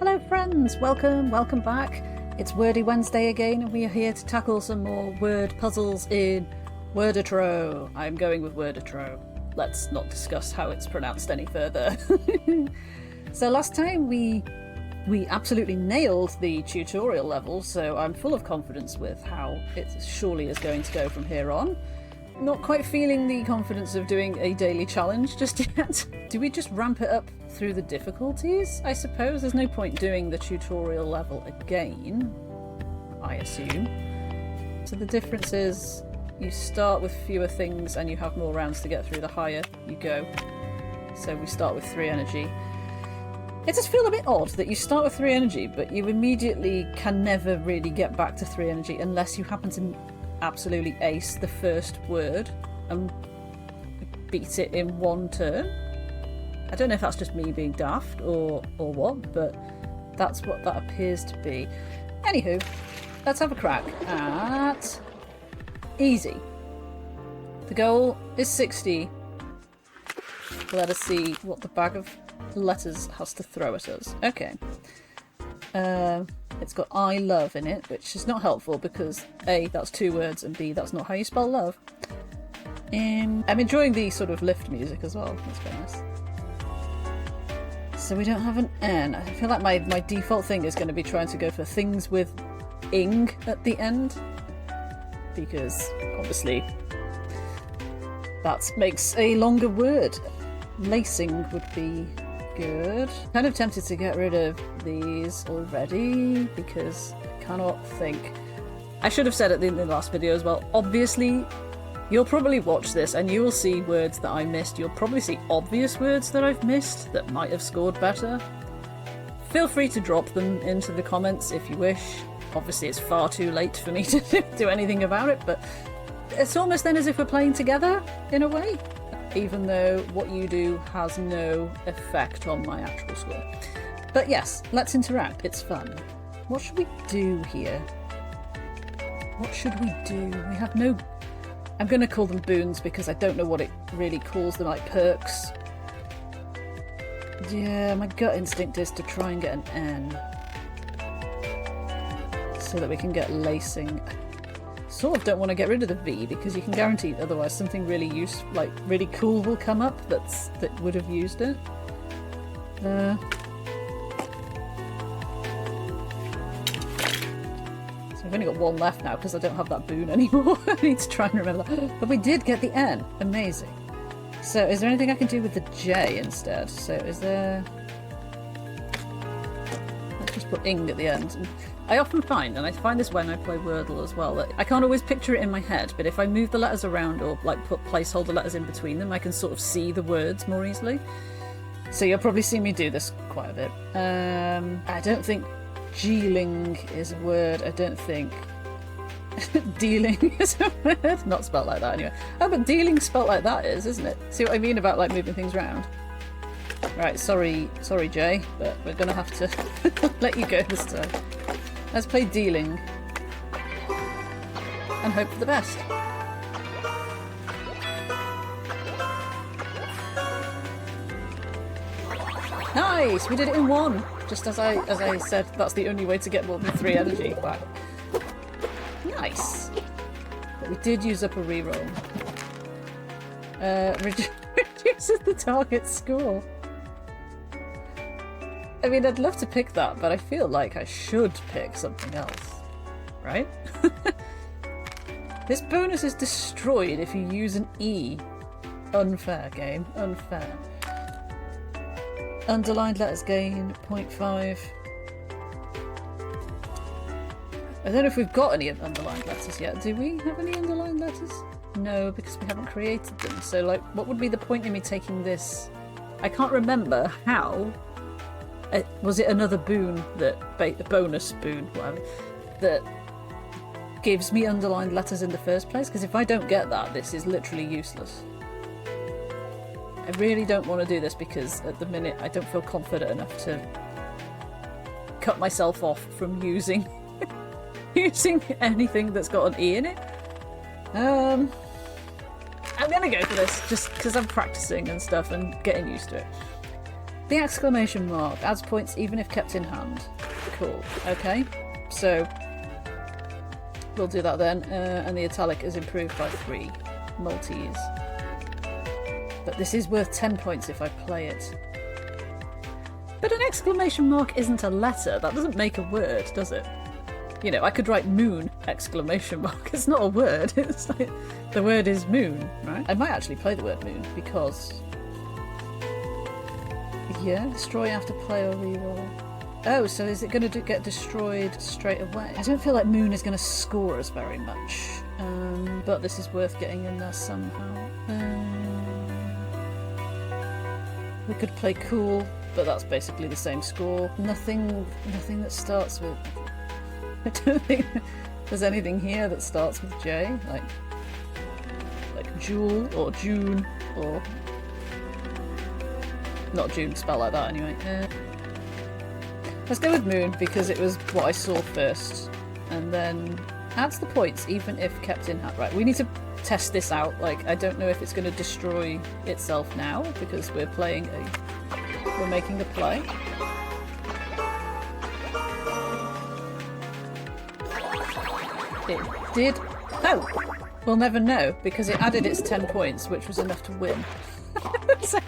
Hello friends, welcome back. It's Wordy Wednesday again and we are here to tackle some more word puzzles in Worditro. I'm going with Worditro. Let's not discuss how it's pronounced any further. So last time we absolutely nailed the tutorial level, so I'm full of confidence with how it surely is going to go from here on. Not quite feeling the confidence of doing a daily challenge just yet. Do we just ramp it up through the difficulties, I suppose? There's no point doing the tutorial level again, I assume. So the difference is you start with fewer things and you have more rounds to get through the higher you go. So we start with 3 energy. It does feel a bit odd that you start with 3 energy, but you immediately can never really get back to 3 energy unless you happen to absolutely ace the first word and beat it in one turn. I don't know if that's just me being daft or what, but that's what that appears to be. Anywho, let's have a crack at easy. The goal is 60. Let us see what the bag of letters has to throw at us. Okay. It's got I love in it, which is not helpful because A, that's 2 words, and B, that's not how you spell love. I'm enjoying the sort of lift music as well, let's be honest. So we don't have an N. I feel like my default thing is going to be trying to go for things with ing at the end, because obviously that makes a longer word. Lacing would be good. Kind of tempted to get rid of these already because I cannot think. I should have said it in the last video as well. Obviously, you'll probably watch this and you will see words that I missed. You'll probably see obvious words that I've missed that might have scored better. Feel free to drop them into the comments if you wish. Obviously, it's far too late for me to do anything about it, but it's almost then as if we're playing together in a way. Even though what you do has no effect on my actual score. But yes, let's interact, it's fun. What should we do here? What should we do? We have no... I'm going to call them boons because I don't know what it really calls them, like perks. Yeah, my gut instinct is to try and get an N. So that we can get lacing. Sort of don't want to get rid of the V because you can guarantee otherwise something really useful, like really cool, will come up that would have used it. So I've only got 1 left now because I don't have that boon anymore. I need to try and remember that. But we did get the N. Amazing. So is there anything I can do with the J instead? So is there... Let's just put ing at the end. I often find, and I find this when I play Wordle as well, that I can't always picture it in my head, but if I move the letters around or like put placeholder letters in between them, I can sort of see the words more easily. So you'll probably see me do this quite a bit. I don't think geeling is a word. I don't think dealing is a word. Not spelt like that anyway. Oh, but dealing spelt like that is, isn't it? See what I mean about like moving things around? Right, sorry Jay, but we're gonna have to let you go this time. Let's play dealing and hope for the best. Nice! We did it in 1! Just as I said, that's the only way to get more than 3 energy back. Nice! But we did use up a reroll. Reduces the target score. I mean, I'd love to pick that, but I feel like I should pick something else. Right? This bonus is destroyed if you use an E. Unfair, game. Unfair. Underlined letters gain 0.5. I don't know if we've got any underlined letters yet. Do we have any underlined letters? No, because we haven't created them. So, like, what would be the point in me taking this? I can't remember how... was it another boon that, bonus boon, whatever, that gives me underlined letters in the first place? Because if I don't get that, this is literally useless. I really don't want to do this because at the minute I don't feel confident enough to cut myself off from using anything that's got an E in it. I'm gonna go for this just because I'm practicing and stuff and getting used to it. The exclamation mark adds points even if kept in hand. Cool. Okay. So we'll do that then. And the italic is improved by 3 multis. But this is worth 10 points if I play it. But an exclamation mark isn't a letter. That doesn't make a word, does it? You know, I could write moon, exclamation mark. It's not a word. It's like, the word is moon, right? I might actually play the word moon because... Yeah, destroy after play or reroll. Oh, so is it going to get destroyed straight away? I don't feel like moon is going to score us very much. But this is worth getting in there somehow. We could play cool, but that's basically the same score. Nothing that starts with... I don't think there's anything here that starts with J, like Jewel or June or... Not June, spelled like that anyway. Let's go with moon because it was what I saw first. And then adds the points even if kept in hand. Right, we need to test this out. Like, I don't know if it's going to destroy itself now because we're making a play. It did. Oh! We'll never know because it added its 10 points, which was enough to win. So,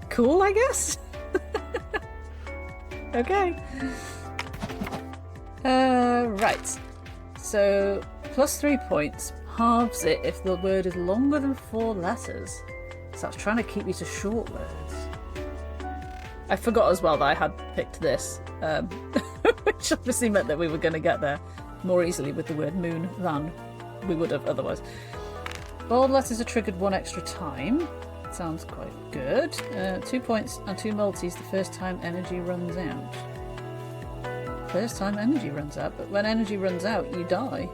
cool, I guess? Okay. Right. So, plus 3 points halves it if the word is longer than 4 letters. So that's trying to keep you to short words. I forgot as well that I had picked this, which obviously meant that we were going to get there more easily with the word moon than we would have otherwise. Bold letters are triggered 1 extra time. Sounds quite good. 2 points and 2 multis the first time energy runs out. First time energy runs out, but when energy runs out, you die.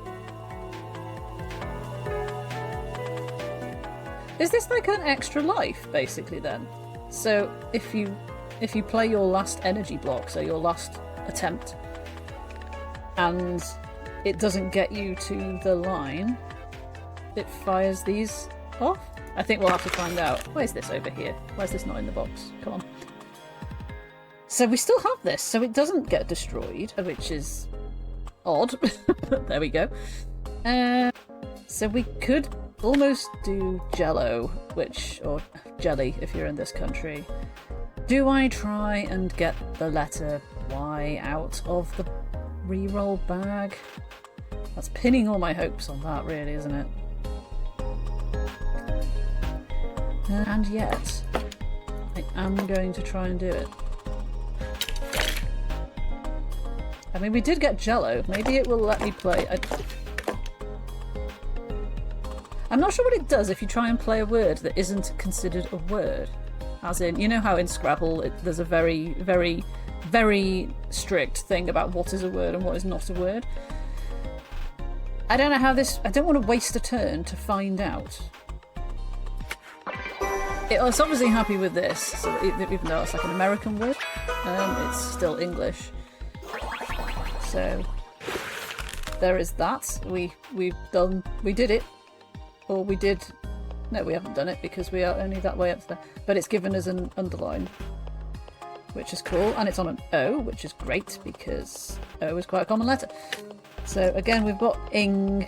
Is this like an extra life, basically, then? So if you play your last energy block, so your last attempt, and it doesn't get you to the line, it fires these off? I think we'll have to find out. Where's this over here? Why is this not in the box? Come on. So we still have this, so it doesn't get destroyed, which is odd. There we go. So we could almost do Jello, or jelly if you're in this country. Do I try and get the letter Y out of the reroll bag? That's pinning all my hopes on that, really, isn't it? And yet, I am going to try and do it. I mean, we did get Jello. Maybe it will let me play. I'm not sure what it does if you try and play a word that isn't considered a word. As in, you know how in Scrabble there's a very, very, very strict thing about what is a word and what is not a word? I don't know how this... I don't want to waste a turn to find out. It's obviously happy with this, so even though it's like an American word, it's still English. So there is that. We did it, or we did. No, we haven't done it because we are only that way up there. But it's given us an underline, which is cool, and it's on an O, which is great because O is quite a common letter. So again, we've got ing.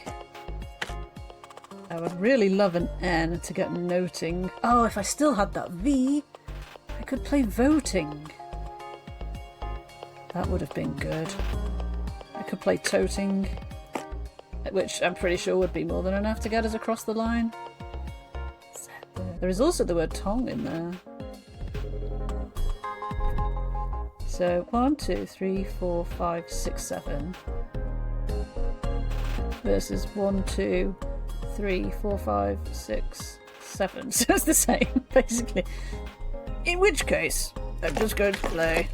I would really love an N to get noting. Oh, if I still had that V, I could play voting. That would have been good. I could play toting, which I'm pretty sure would be more than enough to get us across the line. There is also the word tong in there. So 1, 2, 3, 4, 5, 6, 7 versus 1, 2, 3, 4, 5, 6, 7. So it's the same, basically. In which case, I'm just going to play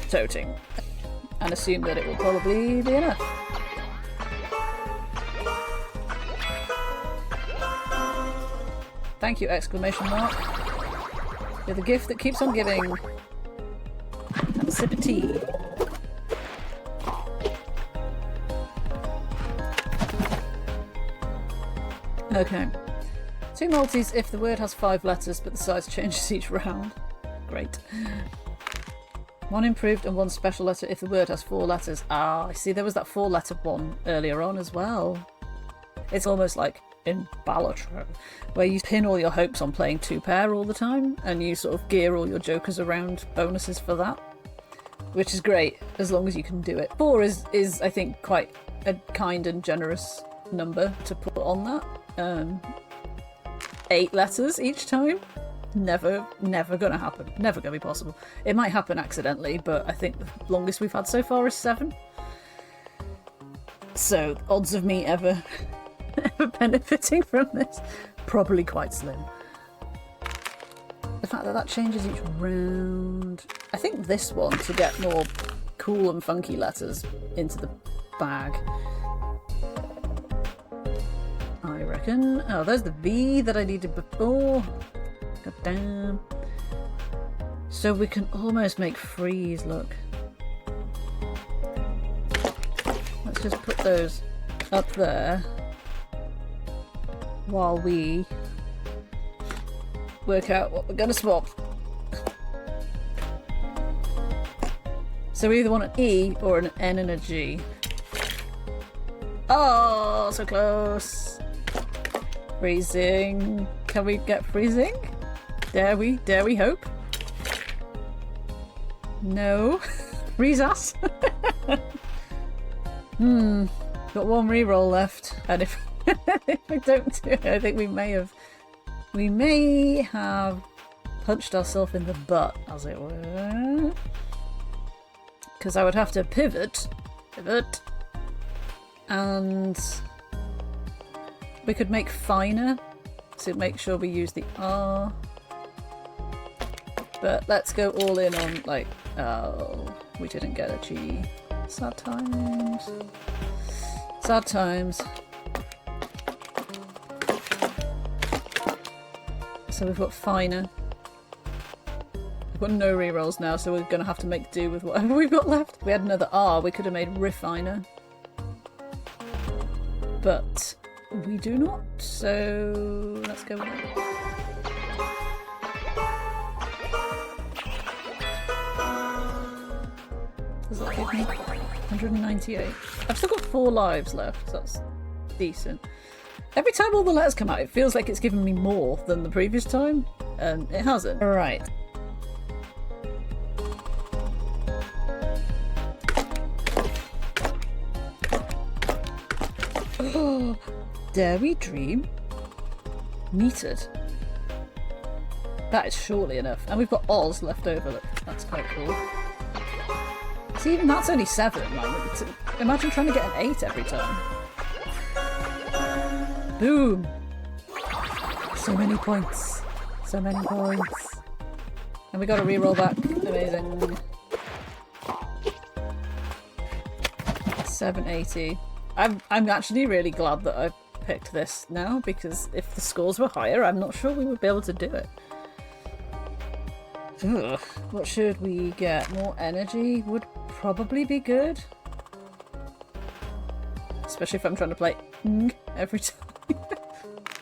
toting and assume that it will probably be enough. Thank you, exclamation mark. You're the gift that keeps on giving. Have a sip of tea. Okay. 2 multis if the word has 5 letters but the size changes each round. Great. One improved and one special letter if the word has 4 letters. Ah, I see there was that 4-letter one earlier on as well. It's almost like in Ballatro, where you pin all your hopes on playing 2-pair all the time, and you sort of gear all your jokers around bonuses for that. Which is great, as long as you can do it. 4 is I think, quite a kind and generous number to put on that. 8 letters each time? Never gonna happen. Never gonna be possible. It might happen accidentally, but I think the longest we've had so far is 7. So, odds of me ever benefiting from this, probably quite slim. The fact that that changes each round. I think this one to get more cool and funky letters into the bag. I reckon. Oh, there's the V that I needed before. God damn. So we can almost make freeze, look. Let's just put those up there while we work out what we're going to swap. So we either want an E or an N and a G. Oh, so close. Freezing. Can we get freezing? Dare we hope? No. Freeze us. Got one reroll left. And if I don't do it, I think we may have punched ourselves in the butt, as it were. Because I would have to pivot, and we could make finer to make sure we use the R. But let's go all in on, like, oh, we didn't get a G. Sad times. Sad times. So we've got finer. We've got no rerolls now, so we're going to have to make do with whatever we've got left. If we had another R, we could have made refiner. But we do not, so let's go with it. Does that give me 198? I've still got 4 lives left, so that's decent. Every time all the letters come out, it feels like it's given me more than the previous time, and it hasn't. Alright. Oh, dare we dream? Metered. That is surely enough. And we've got Oz left over. Look, that's quite cool. See, even that's only 7. Like, imagine trying to get an 8 every time. Boom! So many points. So many points. And we got a reroll back. Amazing. 780. I'm actually really glad that I picked this now, because if the scores were higher, I'm not sure we would be able to do it. Ugh. What should we get? More energy would probably be good. Especially if I'm trying to play every time.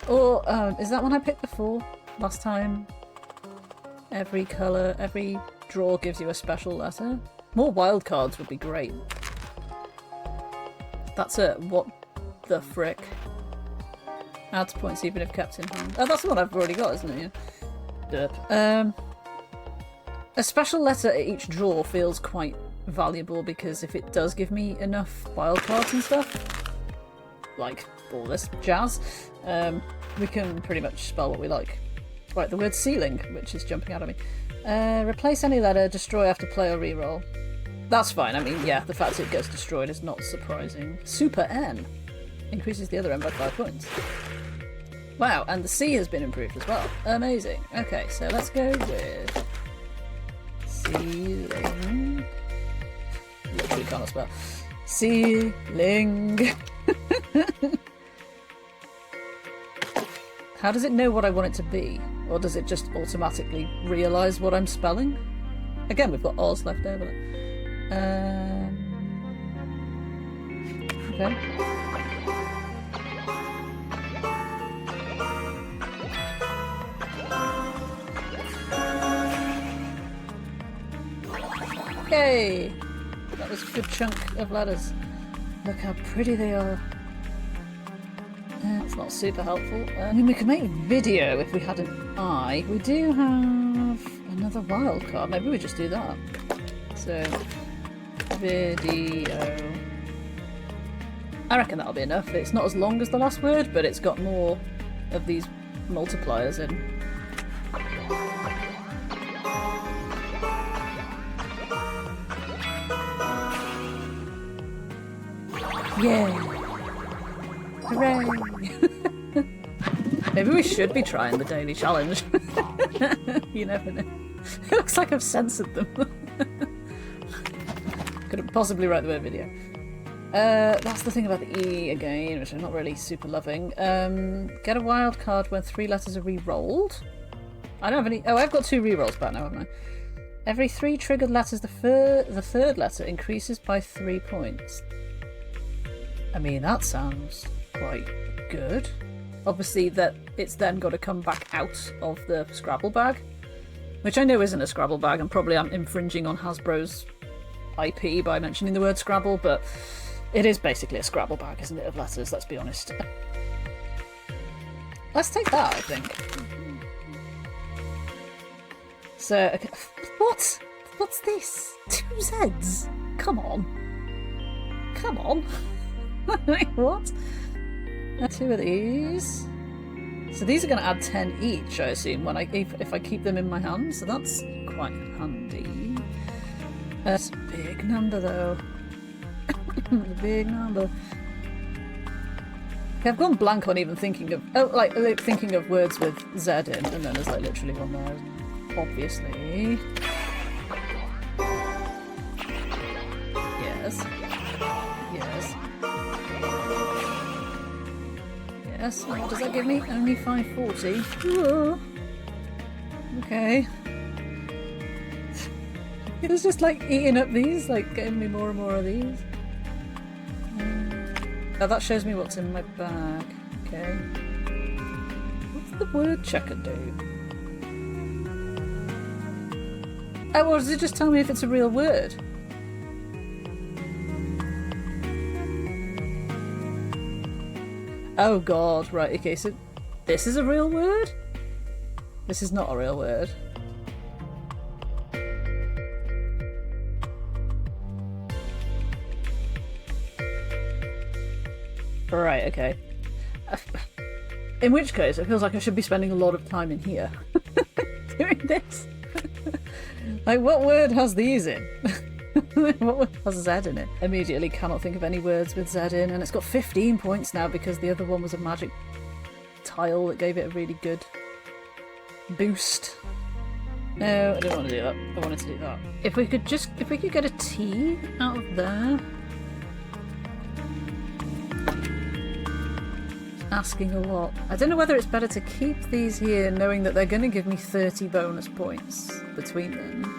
Or, is that one I picked before? Last time? Every colour, every draw gives you a special letter. More wild cards would be great. That's it. What the frick? Adds points even if kept in hand. Oh, that's the one I've already got, isn't it? Yeah. Derp. A special letter at each draw feels quite valuable, because if it does give me enough wild cards and stuff, like all this jazz, we can pretty much spell what we like. Right, the word ceiling, which is jumping out at me. Replace any letter, destroy after play or reroll. That's fine. I mean, yeah, the fact it gets destroyed is not surprising. Super N increases the other N by 5 points. Wow, and the C has been improved as well. Amazing. Okay, so let's go with ceiling. Literally can't spell. Ceiling. How does it know what I want it to be? Or does it just automatically realise what I'm spelling? Again, we've got Oz left over. Okay. Yay! That was a good chunk of letters. Look how pretty they are. It's not super helpful. I mean, we could make video if we had an eye. We do have another wild card. Maybe we just do that. So, video. I reckon that'll be enough. It's not as long as the last word, but it's got more of these multipliers in. Yeah! Hooray! Maybe we should be trying the daily challenge. You never know. It looks like I've censored them. Couldn't possibly write the word video. That's the thing about the E again, which I'm not really super loving. Get a wild card when 3 letters are re-rolled. I don't have any... Oh, I've got 2 re-rolls back now, haven't I? Every 3 triggered letters, the third letter increases by 3 points. I mean, that sounds quite good. Obviously, that it's then got to come back out of the Scrabble bag, which I know isn't a Scrabble bag, and probably I'm infringing on Hasbro's IP by mentioning the word Scrabble, but it is basically a Scrabble bag, isn't it, of letters, let's be honest. Let's take that, I think. So, okay. What? What's this? 2 Zs? Come on. Come on. What? 2 of these. So these are going to add 10 each, I assume, when if I keep them in my hand. So that's quite handy. That's a big number, though. A big number. Okay, I've gone blank on even thinking of thinking of words with Z in, and then there's like literally one there. Obviously. Yes. Yes. Yes. What does that give me? Only 540. Whoa. Okay. It's just like eating up these, like getting me more and more of these. Now that shows me what's in my bag. Okay. What's the word checker do? Oh, or does it just tell me if it's a real word? Oh god, right, okay, so this is a real word? This is not a real word. Right, okay. In which case, it feels like I should be spending a lot of time in here doing this. Like, what word has these in? What word has Z in it? Immediately cannot think of any words with Z in, and it's got 15 points now because the other one was a magic tile that gave it a really good boost. No, I didn't want to do that. I wanted to do that. If we could get a T out of there. Asking a lot. I don't know whether it's better to keep these here knowing that they're going to give me 30 bonus points between them,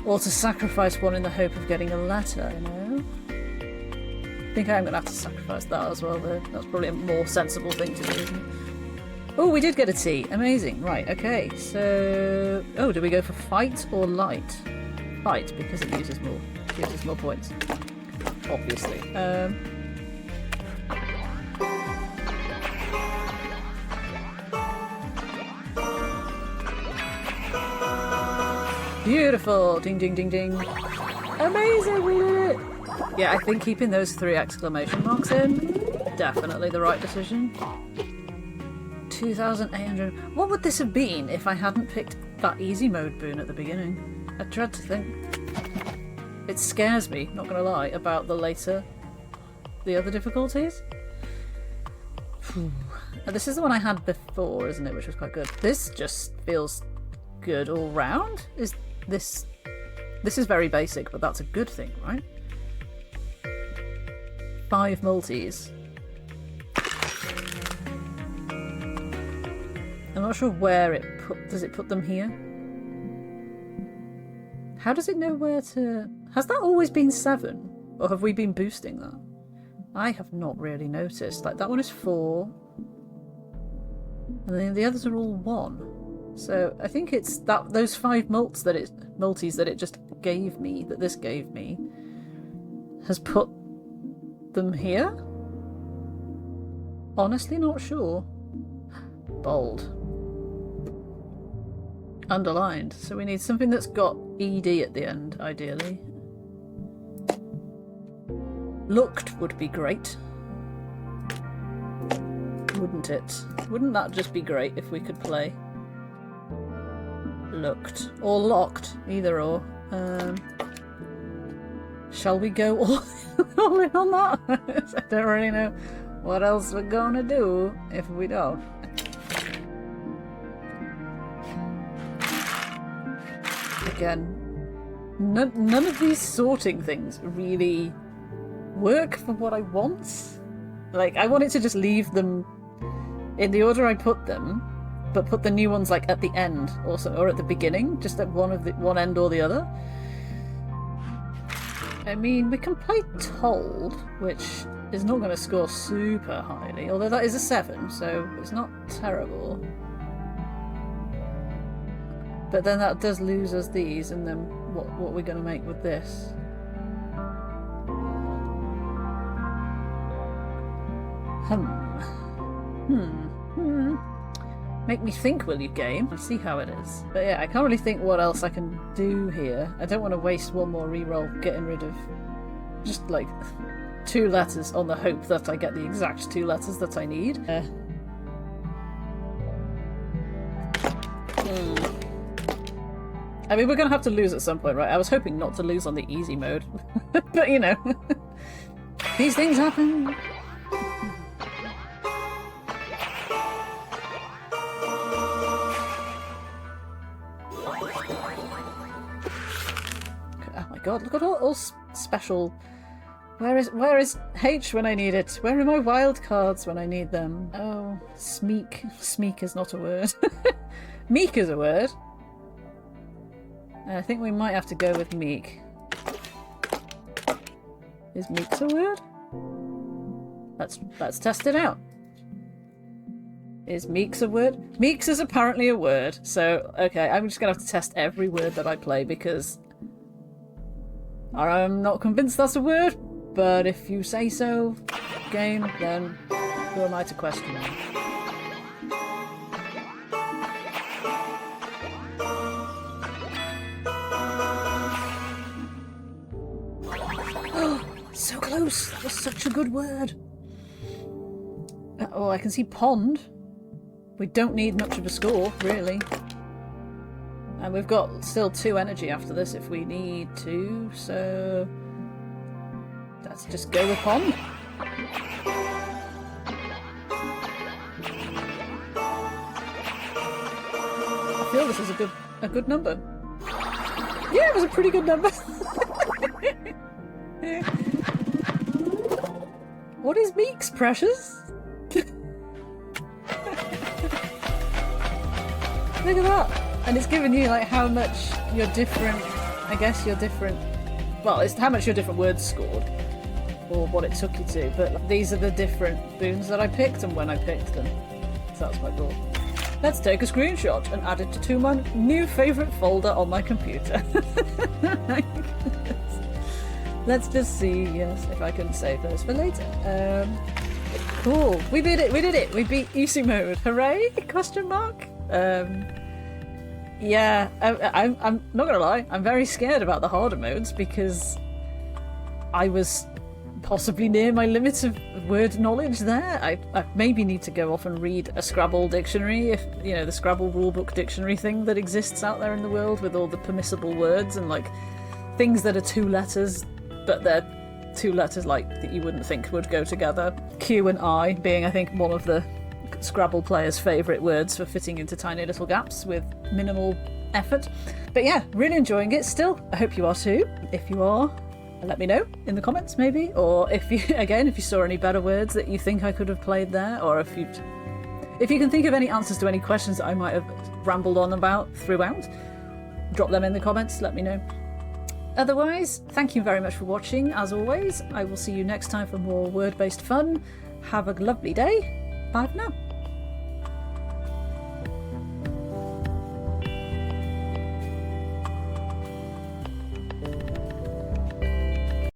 or to sacrifice one in the hope of getting a letter, you know? I think I'm going to have to sacrifice that as well, though. That's probably a more sensible thing to do, isn't it? Oh, we did get a T. Amazing. Right, okay. So... Oh, do we go for fight or light? Fight, because it uses more points. Obviously. Beautiful! Ding, ding, ding, ding. Amazing, we did it! Yeah, I think keeping those 3 exclamation marks in, definitely the right decision. 2,800. What would this have been if I hadn't picked that easy mode boon at the beginning? I dread to think. It scares me, not gonna lie, about the other difficulties. This is the one I had before, isn't it? Which was quite good. This just feels good all round. This is very basic, but that's a good thing, right? 5 multis. I'm not sure where does it put them here? How does it know where to... Has that always been 7? Or have we been boosting that? I have not really noticed. Like, that one is 4. And then the others are all 1. So I think it's that those 5 multis that it just gave me, that this gave me, has put them here? Honestly not sure. Bold. Underlined. So we need something that's got ED at the end, ideally. Looked would be great. Wouldn't it? Wouldn't that just be great if we could play? Looked. Or locked. Either or. Shall we go all in on that? I don't really know what else we're gonna do if we don't. Again, none of these sorting things really work for what I want. Like, I want it to just leave them in the order I put them, but put the new ones like at the end also, or at the beginning, just at one end or the other. I mean, we can play Told, which is not going to score super highly, although that is a 7, so it's not terrible. But then that does lose us these, and then what are we going to make with this? Make me think, will you, game? Let's see how it is. But yeah, I can't really think what else I can do here. I don't want to waste one more reroll getting rid of just like 2 letters on the hope that I get the exact 2 letters that I need. I mean, we're going to have to lose at some point, right? I was hoping not to lose on the easy mode. But, you know, these things happen. Oh my god, look at all special... Where is H when I need it? Where are my wild cards when I need them? Oh, smeek. Smeek is not a word. Meek is a word. I think we might have to go with meek. Is meek's a word? Let's test it out. Is meek's a word? Meek's is apparently a word, so okay, I'm just gonna have to test every word that I play because I'm not convinced that's a word, but if you say so, game, then who am I to question it? So close! That was such a good word! Oh, I can see pond. We don't need much of a score, really. And we've got still 2 energy after this if we need to, so... let's just go with pond. I feel this is a good number. Yeah, it was a pretty good number. What is Meeks, precious? Look at that! And it's given you like how much your different, I guess your different, well, it's how much your different words scored, or what it took you to, but these are the different boons that I picked and when I picked them. So that's quite cool. Let's take a screenshot and add it to my new favourite folder on my computer. Let's just see, yes, if I can save those for later. Cool, we did it, we beat easy mode, hooray, question mark? Yeah, I'm not gonna lie, I'm very scared about the harder modes because I was possibly near my limits of word knowledge there. I maybe need to go off and read a Scrabble dictionary, if you know, the Scrabble rulebook dictionary thing that exists out there in the world with all the permissible words and like things that are 2 letters, but they're 2 letters like that you wouldn't think would go together. Q and I being, I think, one of the Scrabble players' favourite words for fitting into tiny little gaps with minimal effort. But yeah, really enjoying it still. I hope you are too. If you are, let me know in the comments maybe, or if you saw any better words that you think I could have played there, or if you can think of any answers to any questions that I might have rambled on about throughout, drop them in the comments, let me know. Otherwise, thank you very much for watching. As always, I will see you next time for more word-based fun. Have a lovely day. Bye for now.